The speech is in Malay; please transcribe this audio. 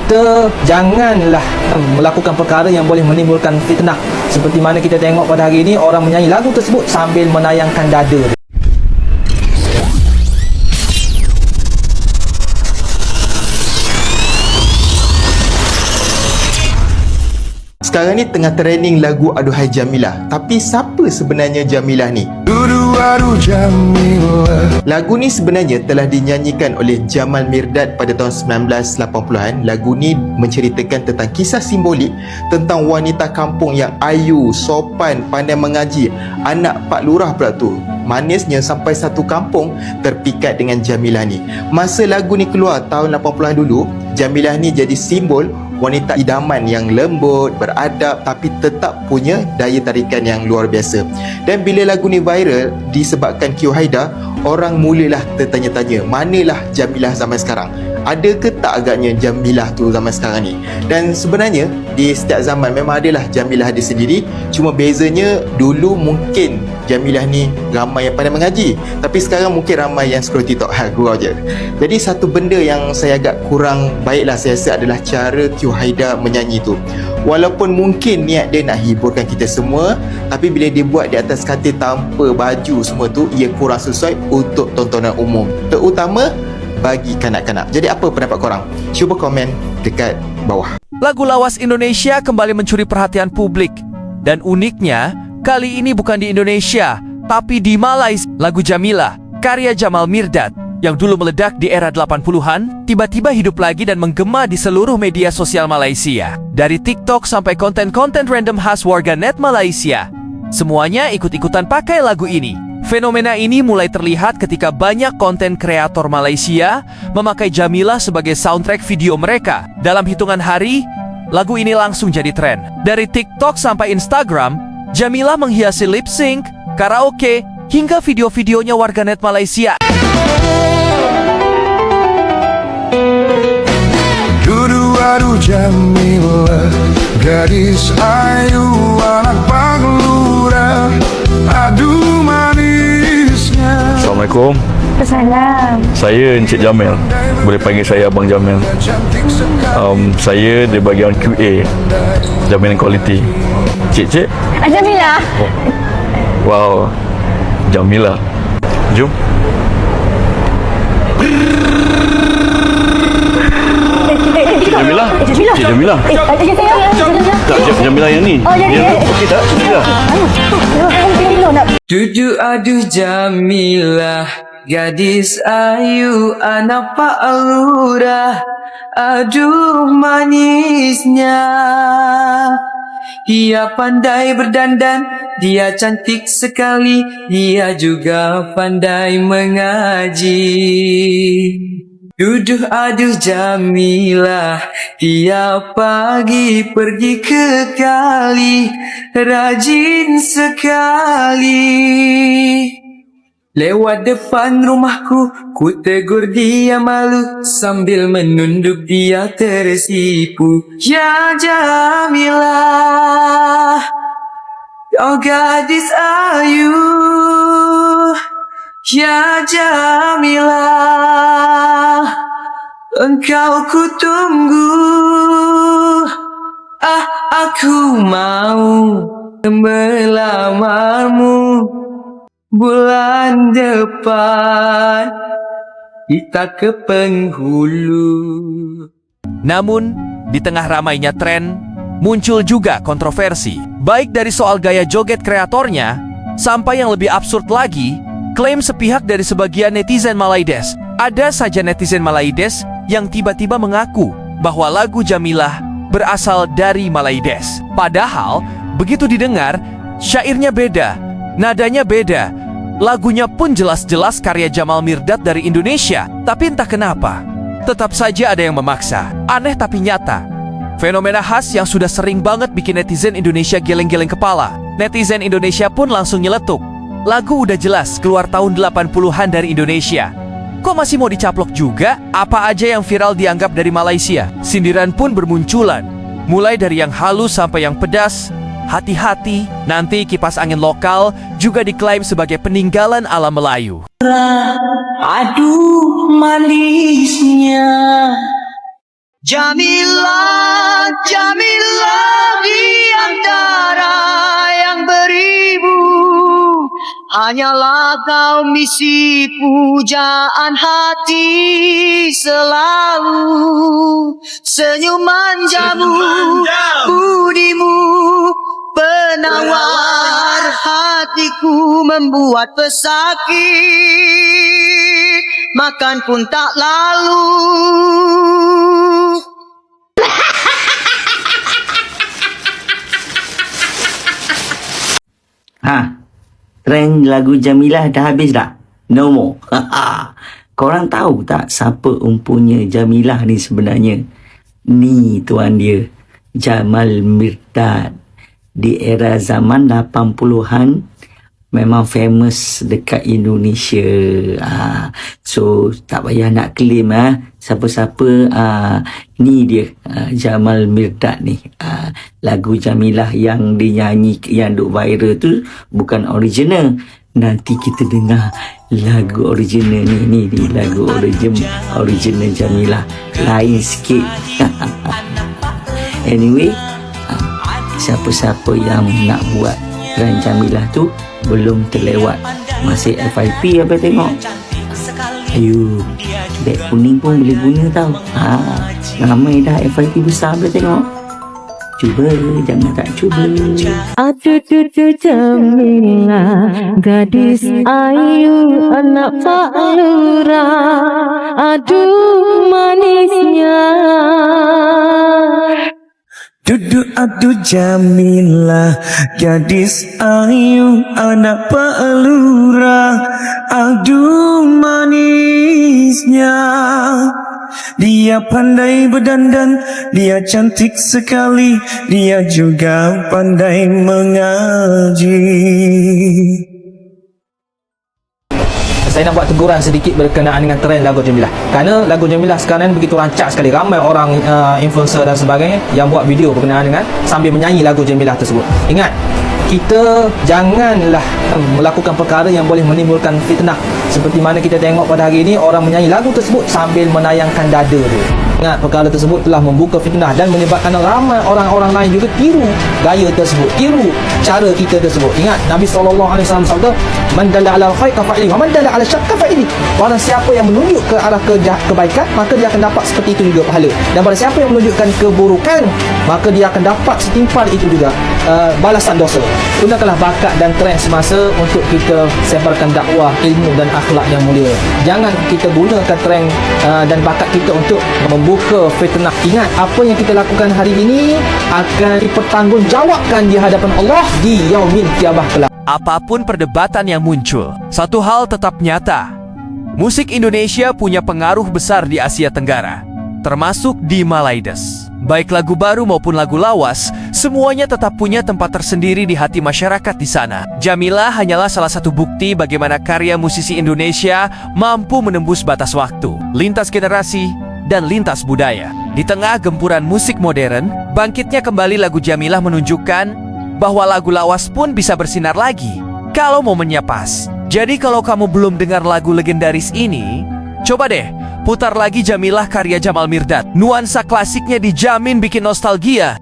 kita janganlah melakukan perkara yang boleh menimbulkan fitnah. Seperti mana kita tengok pada hari ini, orang menyanyi lagu tersebut sambil menayangkan dada. Sekarang ni tengah trending lagu Aduhai Jamilah. Tapi siapa sebenarnya Jamilah ni? Lagu ni sebenarnya telah dinyanyikan oleh Jamal Mirdad pada tahun 1980-an. Lagu ni menceritakan tentang kisah simbolik tentang wanita kampung yang ayu, sopan, pandai mengaji. Anak Pak Lurah pula tu. Manisnya sampai satu kampung terpikat dengan Jamilah ni. Masa lagu ni keluar tahun 80-an dulu, Jamilah ni jadi simbol wanita idaman yang lembut, beradab tapi tetap punya daya tarikan yang luar biasa. Dan bila lagu ni viral disebabkan Q Haida, orang mulalah tertanya-tanya, manalah Jamilah zaman sekarang? Ada ke tak agaknya Jamilah tu zaman sekarang ni? Dan sebenarnya di setiap zaman memang adalah Jamilah dia sendiri. Cuma bezanya dulu mungkin Jamilah ni ramai yang pandai mengaji, tapi sekarang mungkin ramai yang scroll TikTok. Gurau je. Jadi satu benda yang saya agak kurang baiklah saya rasa adalah cara Q Haida menyanyi tu. Walaupun mungkin niat dia nak hiburkan kita semua, tapi bila dia buat di atas katil tanpa baju semua tu, ia kurang sesuai untuk tontonan umum, terutama bagi kanak-kanak. Jadi apa pendapat korang? Cuba komen dekat bawah. Lagu lawas Indonesia kembali mencuri perhatian publik. Dan uniknya, kali ini bukan di Indonesia, tapi di Malaysia. Lagu Jamilah, karya Jamal Mirdad, yang dulu meledak di era 80-an, tiba-tiba hidup lagi dan menggema di seluruh media sosial Malaysia. Dari TikTok sampai konten-konten random khas warganet Malaysia, semuanya ikut-ikutan pakai lagu ini. Fenomena ini mulai terlihat ketika banyak konten kreator Malaysia memakai Jamilah sebagai soundtrack video mereka. Dalam hitungan hari, lagu ini langsung jadi tren. Dari TikTok sampai Instagram, Jamilah menghiasi lip sync, karaoke, hingga video-videonya warganet Malaysia. Aduh Jamilah, gadis ayu anak Pak Lurah, aduh manisnya. Assalamualaikum. Assalam. Saya Encik Jamil. Boleh panggil saya Abang Jamil. Saya di bahagian QA, jaminan kualiti. Cik. Jamilah. Wow. Jamilah. Jom. Jamilah. Cik Jamilah. Tak, Jamilah yang ni. Oh, jadi. Okey tak? Jamilah. Duduk aduh Jamilah, gadis ayu anak Pak Lurah, aduh manisnya. Dia pandai berdandan, dia cantik sekali, dia juga pandai mengaji. Duduk aduh Jamilah, tiap pagi pergi ke kali, rajin sekali. Lewat depan rumahku, ku tegur dia malu, sambil menunduk dia tersipu. Ya Jamilah, oh gadis ayu, ya Jamilah, engkau ku tunggu. Aku mau melamarmu bulan depan, kita ke penghulu. Namun, di tengah ramainya tren, muncul juga kontroversi. Baik dari soal gaya joget kreatornya, sampai yang lebih absurd lagi, klaim sepihak dari sebagian netizen Malaides. Ada saja netizen Malaides yang tiba-tiba mengaku bahwa lagu Jamilah berasal dari Malaides. Padahal, begitu didengar, syairnya beda, nadanya beda, lagunya pun jelas-jelas karya Jamal Mirdad dari Indonesia. Tapi entah kenapa, tetap saja ada yang memaksa. Aneh tapi nyata. Fenomena khas yang sudah sering banget bikin netizen Indonesia geleng-geleng kepala. Netizen Indonesia pun langsung nyeletuk. Lagu udah jelas keluar tahun 80-an dari Indonesia. Kok masih mau dicaplok juga? Apa aja yang viral dianggap dari Malaysia? Sindiran pun bermunculan. Mulai dari yang halus sampai yang pedas. Hati-hati, nanti kipas angin lokal juga diklaim sebagai peninggalan alam Melayu. Aduh manisnya. Jamilah, Jamilah di antara yang beribu, hanyalah kau misi pujaan hati selalu. Senyuman jamu, budimu penawar hatiku, membuat pesakit makan pun tak lalu. Trend lagu Jamilah dah habis dah? No more. Korang tahu tak siapa umpunya Jamilah ni sebenarnya? Ni tuan dia, Jamal Mirdad. Di era zaman 80-an memang famous dekat Indonesia. So tak payah nak claim siapa-siapa. Ni dia, Jamal Mirdad ni. Lagu Jamilah yang dinyanyi, yang duk viral tu bukan original. Nanti kita dengar lagu original ni lagu original Jamilah, lain sikit. Anyway, siapa-siapa yang nak buat trend Jamilah tu belum terlewat, masih FYP apa tengok. Ayu, beg kuning pun boleh guna tau. Ramai dah FYP besar boleh tengok. Cuba, jangan tak cuba. Aduh Jamilah, gadis ayu anak Pak Lurah. Aduh manisnya. Duduk aduh Jamilah, gadis ayu anak Pak Lurah. Aduh manisnya. Dia pandai berdandan, dia cantik sekali, dia juga pandai mengaji. Saya nak buat teguran sedikit berkenaan dengan trend lagu Jamilah. Kerana lagu Jamilah sekarang begitu rancak sekali. Ramai orang influencer dan sebagainya yang buat video berkenaan dengan sambil menyanyi lagu Jamilah tersebut. Ingat, kita janganlah melakukan perkara yang boleh menimbulkan fitnah. Seperti mana kita tengok pada hari ini, orang menyanyi lagu tersebut sambil menayangkan dada dia. Ingat, perkara tersebut telah membuka fitnah dan menyebabkan ramai orang-orang lain juga tiru gaya tersebut, tiru cara kita tersebut. Ingat, Nabi SAW sabda, "Man dalla 'alal khair kafa'ili, wa man dalla 'ala syarr kafa'ili." Barang siapa yang menunjuk ke arah kebaikan, maka dia akan dapat seperti itu juga pahala. Dan barang siapa yang menunjukkan keburukan, maka dia akan dapat setimpal itu juga balasan dosa. Gunakanlah bakat dan trend semasa untuk kita sebarkan dakwah ilmu dan akhlak yang mulia. Jangan kita gunakan trend dan bakat kita untuk membuka fitnah. Ingat, apa yang kita lakukan hari ini akan dipertanggungjawabkan di hadapan Allah di yaumil qiyamah kelak. Apapun perdebatan yang muncul, satu hal tetap nyata. Musik Indonesia punya pengaruh besar di Asia Tenggara, termasuk di Malaides. Baik lagu baru maupun lagu lawas, semuanya tetap punya tempat tersendiri di hati masyarakat di sana. Jamilah hanyalah salah satu bukti bagaimana karya musisi Indonesia mampu menembus batas waktu, lintas generasi, dan lintas budaya. Di tengah gempuran musik modern, bangkitnya kembali lagu Jamilah menunjukkan bahwa lagu lawas pun bisa bersinar lagi kalau momennya pas. Jadi kalau kamu belum dengar lagu legendaris ini, coba deh putar lagi Jamilah karya Jamal Mirdad. Nuansa klasiknya dijamin bikin nostalgia.